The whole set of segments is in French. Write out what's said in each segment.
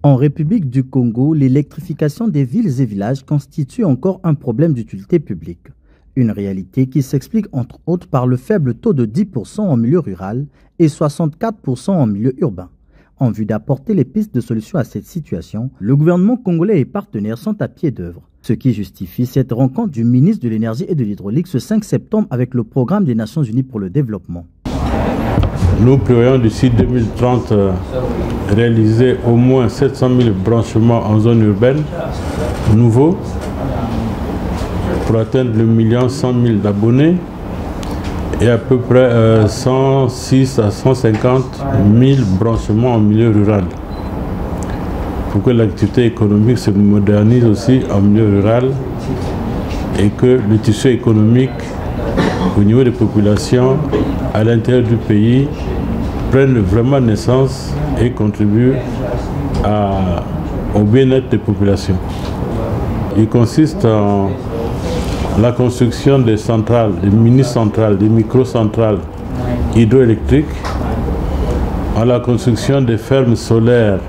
En République du Congo, l'électrification des villes et villages constitue encore un problème d'utilité publique. Une réalité qui s'explique entre autres par le faible taux de 10% en milieu rural et 64% en milieu urbain. En vue d'apporter les pistes de solution à cette situation, le gouvernement congolais et partenaires sont à pied d'œuvre. Ce qui justifie cette rencontre du ministre de l'Énergie et de l'Hydraulique ce 5 septembre avec le Programme des Nations Unies pour le développement. Nous prévoyons d'ici 2030 réaliser au moins 700 000 branchements en zone urbaine nouveaux pour atteindre le 1 100 000 d'abonnés et à peu près 106 à 150 000 branchements en milieu rural. Pour que l'activité économique se modernise aussi en milieu rural et que le tissu économique au niveau des populations à l'intérieur du pays prenne vraiment naissance et contribue au bien-être des populations. Il consiste en la construction des centrales, des mini-centrales, des micro-centrales hydroélectriques, en la construction des fermes solaires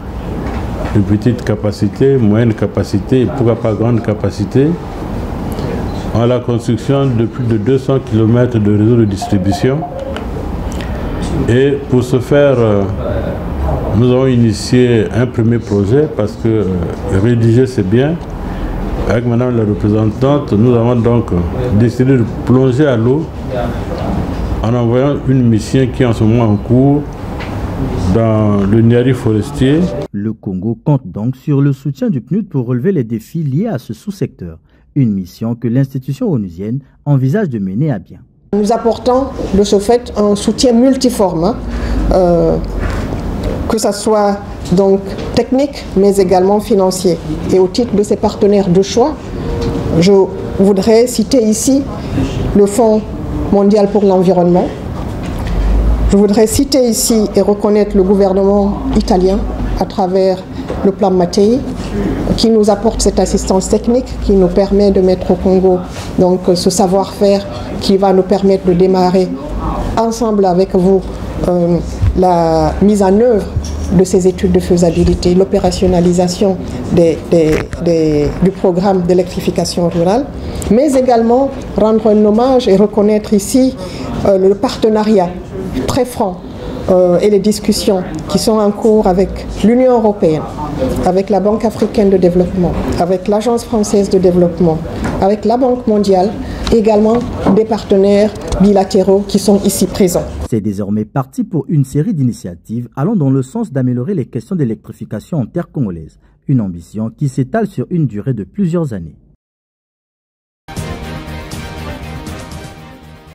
de petite capacité, moyenne capacité et pourquoi pas grande capacité, en la construction de plus de 200 km de réseaux de distribution. Et pour ce faire, nous avons initié un premier projet parce que rédiger c'est bien. Avec madame la représentante, nous avons donc décidé de plonger à l'eau en envoyant une mission qui est en ce moment en cours dans le Niari forestier. Le Congo compte donc sur le soutien du PNUD pour relever les défis liés à ce sous-secteur. Une mission que l'institution onusienne envisage de mener à bien. Nous apportons de ce fait un soutien multiforme, que ce soit donc technique mais également financier. Et au titre de ces partenaires de choix, je voudrais citer ici le Fonds mondial pour l'environnement. Je voudrais citer ici et reconnaître le gouvernement italien à travers le plan Mattei, qui nous apporte cette assistance technique, qui nous permet de mettre au Congo donc, ce savoir-faire qui va nous permettre de démarrer ensemble avec vous la mise en œuvre de ces études de faisabilité, l'opérationnalisation du programme d'électrification rurale, mais également rendre un hommage et reconnaître ici le partenariat très franc et les discussions qui sont en cours avec l'Union européenne, avec la Banque africaine de développement, avec l'Agence française de développement, avec la Banque mondiale, et également des partenaires bilatéraux qui sont ici présents. C'est désormais parti pour une série d'initiatives allant dans le sens d'améliorer les questions d'électrification en terre congolaise, une ambition qui s'étale sur une durée de plusieurs années.